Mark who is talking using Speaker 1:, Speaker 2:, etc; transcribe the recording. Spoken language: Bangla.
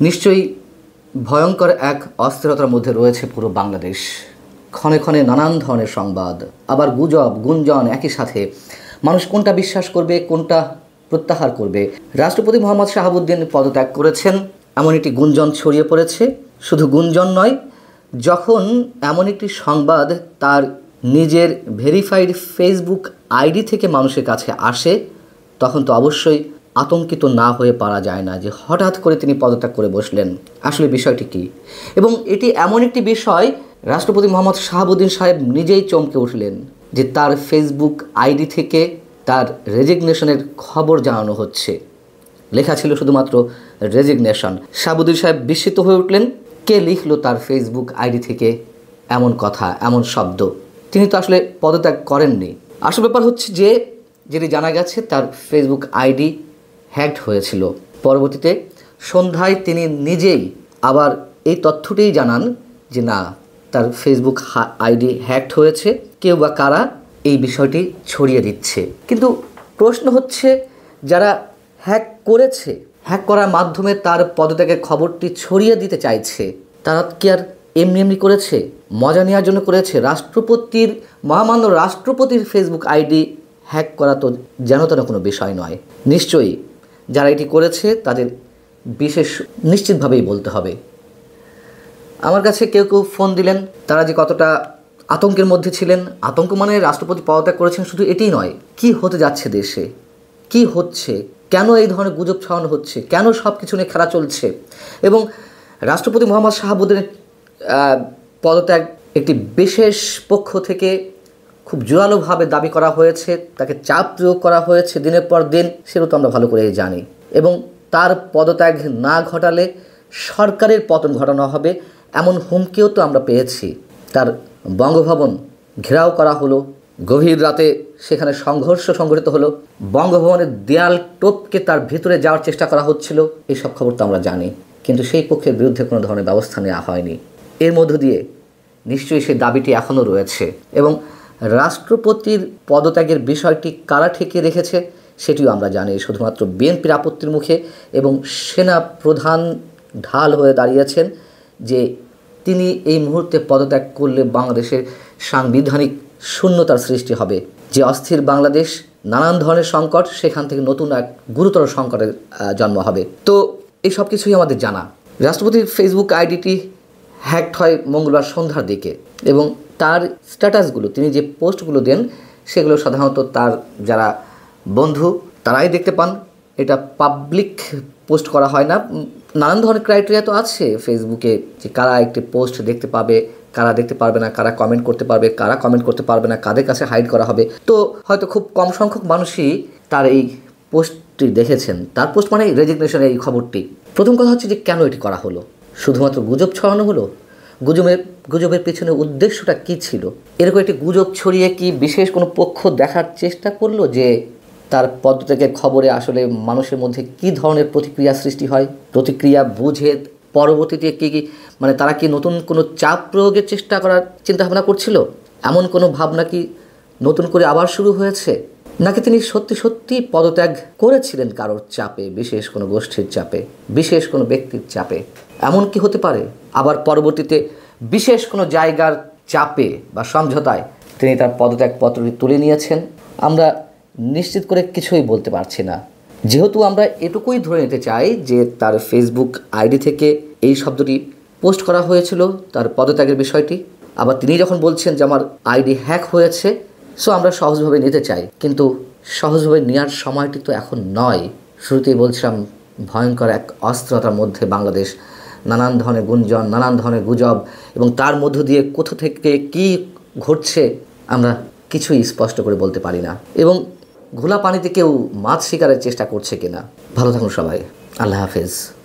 Speaker 1: নিশ্চয়ই ভয়ঙ্কর এক অস্থিরতার মধ্যে রয়েছে পুরো বাংলাদেশ। ক্ষণে ক্ষণে নানান ধরনের সংবাদ, আবার গুজব গুঞ্জন, একই সাথে মানুষ কোনটা বিশ্বাস করবে কোনটা প্রত্যাহার করবে। রাষ্ট্রপতি মোহাম্মদ শাহাবুদ্দিন পদত্যাগ করেছেন এমন একটি গুঞ্জন ছড়িয়ে পড়েছে। শুধু গুঞ্জন নয়, যখন এমন একটি সংবাদ তার নিজের ভেরিফাইড ফেসবুক আইডি থেকে মানুষের কাছে আসে, তখন তো অবশ্যই আতঙ্কিত না হয়ে পারা যায় না যে হঠাৎ করে তিনি পদত্যাগ করে বসলেন। আসলে বিষয়টি কী? এবং এটি এমন একটি বিষয়, রাষ্ট্রপতি মোহাম্মদ শাহাবুদ্দিন সাহেব নিজেই চমকে উঠলেন যে তার ফেসবুক আইডি থেকে তার রেজিগনেশনের খবর জানানো হচ্ছে। লেখা ছিল শুধুমাত্র রেজিগনেশন। শাহাবুদ্দিন সাহেব বিস্মিত হয়ে উঠলেন, কে লিখলো তার ফেসবুক আইডি থেকে এমন কথা, এমন শব্দ? তিনি তো আসলে পদত্যাগ করেননি। আসল ব্যাপার হচ্ছে যে যেটি জানা গেছে, তার ফেসবুক আইডি হ্যাকড হয়েছিল। পরবর্তীতে সন্ধ্যায় তিনি নিজেই আবার এই তথ্যটিই জানান যে না, তার ফেসবুক আইডি হ্যাকড হয়েছে, কেউ বা কারা এই বিষয়টি ছড়িয়ে দিচ্ছে। কিন্তু প্রশ্ন হচ্ছে, যারা হ্যাক করেছে, হ্যাক করার মাধ্যমে তার পদত্যাগের খবরটি ছড়িয়ে দিতে চাইছে, তারা কি আর এমনি এমনি করেছে? মজা নেওয়ার জন্য করেছে? মহামান্য রাষ্ট্রপতির ফেসবুক আইডি হ্যাক করা তো যেন তেন কোনো বিষয় নয়। নিশ্চয়ই যারা এটি করেছে তাদের বিশেষ নিশ্চিতভাবেই বলতে হবে। আমার কাছে কেউ কেউ ফোন দিলেন, তারা যে কতটা আতঙ্কের মধ্যে ছিলেন। আতঙ্ক মানে রাষ্ট্রপতি পদত্যাগ করেছেন শুধু এটিই নয়, কি হতে যাচ্ছে দেশে, কি হচ্ছে, কেন এই ধরনের গুজব ছড়ানো হচ্ছে, কেন সব কিছু নিয়ে খেলা চলছে। এবং রাষ্ট্রপতি মোহাম্মদ শাহাবুদ্দিনের পদত্যাগ একটি বিশেষ পক্ষ থেকে খুব জোরালোভাবে দাবি করা হয়েছে, তাকে চাপ প্রয়োগ করা হয়েছে দিনের পর দিন, সেটা তো আমরা ভালো করে জানি। এবং তার পদত্যাগ না ঘটালে সরকারের পতন ঘটানো হবে এমন হুমকিও তো আমরা পেয়েছি। তার বঙ্গভবন ঘেরাও করা হলো, গভীর রাতে সেখানে সংঘর্ষ সংঘটিত হলো, বঙ্গভবনের দেয়াল টপকে তার ভিতরে যাওয়ার চেষ্টা করা হচ্ছিল, এইসব খবর তো আমরা জানি। কিন্তু সেই পক্ষের বিরুদ্ধে কোনো ধরনের ব্যবস্থা নেওয়া হয়নি। এর মধ্য দিয়ে নিশ্চয়ই সেই দাবিটি এখনও রয়েছে। এবং রাষ্ট্রপতির পদত্যাগের বিষয়টি কারা ঠেকিয়ে রেখেছে সেটিও আমরা জানি। শুধুমাত্র বিএনপির আপত্তির মুখে এবং সেনা প্রধান ঢাল হয়ে দাঁড়িয়েছেন যে তিনি এই মুহূর্তে পদত্যাগ করলে বাংলাদেশের সাংবিধানিক শূন্যতার সৃষ্টি হবে। যে অস্থির বাংলাদেশ, নানান ধরনের সংকট, সেখান থেকে নতুন এক গুরুতর সংকটের জন্ম হবে। তো এই সব কিছুই আমাদের জানা। রাষ্ট্রপতির ফেসবুক আইডিটি হ্যাকড হয় মঙ্গলবার সন্ধ্যার দিকে, এবং তার স্ট্যাটাসগুলো, তিনি যে পোস্টগুলো দেন, সেগুলো সাধারণত তার যারা বন্ধু তারাই দেখতে পান। এটা পাবলিক পোস্ট করা হয় না। নানান ধরনের ক্রাইটেরিয়া তো আছে ফেসবুকে, যে কারা একটি পোস্ট দেখতে পাবে, কারা দেখতে পারবে না, কারা কমেন্ট করতে পারবে, কারা কমেন্ট করতে পারবে না, কাদের কাছে হাইড করা হবে। তো হয়তো খুব কম সংখ্যক মানুষই তার এই পোস্টটি দেখেছেন। তার পোস্ট মানে রেজিগনেশনের এই খবরটি। প্রথম কথা হচ্ছে যে কেন এটি করা হলো? শুধুমাত্র গুজব ছড়ানো হলো? গুজবের পেছনে উদ্দেশ্যটা কী ছিল? এরকম একটি গুজব ছড়িয়ে কি বিশেষ কোনো পক্ষ দেখার চেষ্টা করলো যে তার পদত্যাগের খবরে আসলে মানুষের মধ্যে কী ধরনের প্রতিক্রিয়া সৃষ্টি হয়? প্রতিক্রিয়া বুঝে পরবর্তীতে মানে তারা কি নতুন কোনো চাপ প্রয়োগের চেষ্টা করার চিন্তাভাবনা করছিল? এমন কোনো ভাবনা কি নতুন করে আবার শুরু হয়েছে? নাকি তিনি সত্যি সত্যি পদত্যাগ করেছিলেন কারোর চাপে, বিশেষ কোনো গোষ্ঠীর চাপে, বিশেষ কোনো ব্যক্তির চাপে? এমন কি হতে পারে? আবার পরবর্তীতে বিশেষ কোনো জায়গার চাপে বা সমঝোতায় তিনি তার পদত্যাগ পত্রটি তুলে নিয়েছেন? আমরা নিশ্চিত করে কিছুই বলতে পারছি না। যেহেতু আমরা এটুকুই ধরে নিতে চাই যে তার ফেসবুক আইডি থেকে এই শব্দটি পোস্ট করা হয়েছিল, তার পদত্যাগের বিষয়টি। আবার তিনি যখন বলছেন যে আমার আইডি হ্যাক হয়েছে, সো আমরা সহজভাবে নিতে চাই, কিন্তু সহজভাবে নেওয়ার সময়টি তো এখন নয়। শুরুতেই বলছিলাম ভয়ঙ্কর এক অস্থিরতার মধ্যে বাংলাদেশ, নানান ধরনের গুঞ্জন, নানান ধরনের গুজব, এবং তার মধ্য দিয়ে কোথা থেকে কী ঘটছে আমরা কিছুই স্পষ্ট করে বলতে পারি না। এবং ঘোলা পানিতে কেউ মাছ শিকারের চেষ্টা করছে কিনা। ভালো থাকুন সবাই। আল্লাহ হাফেজ।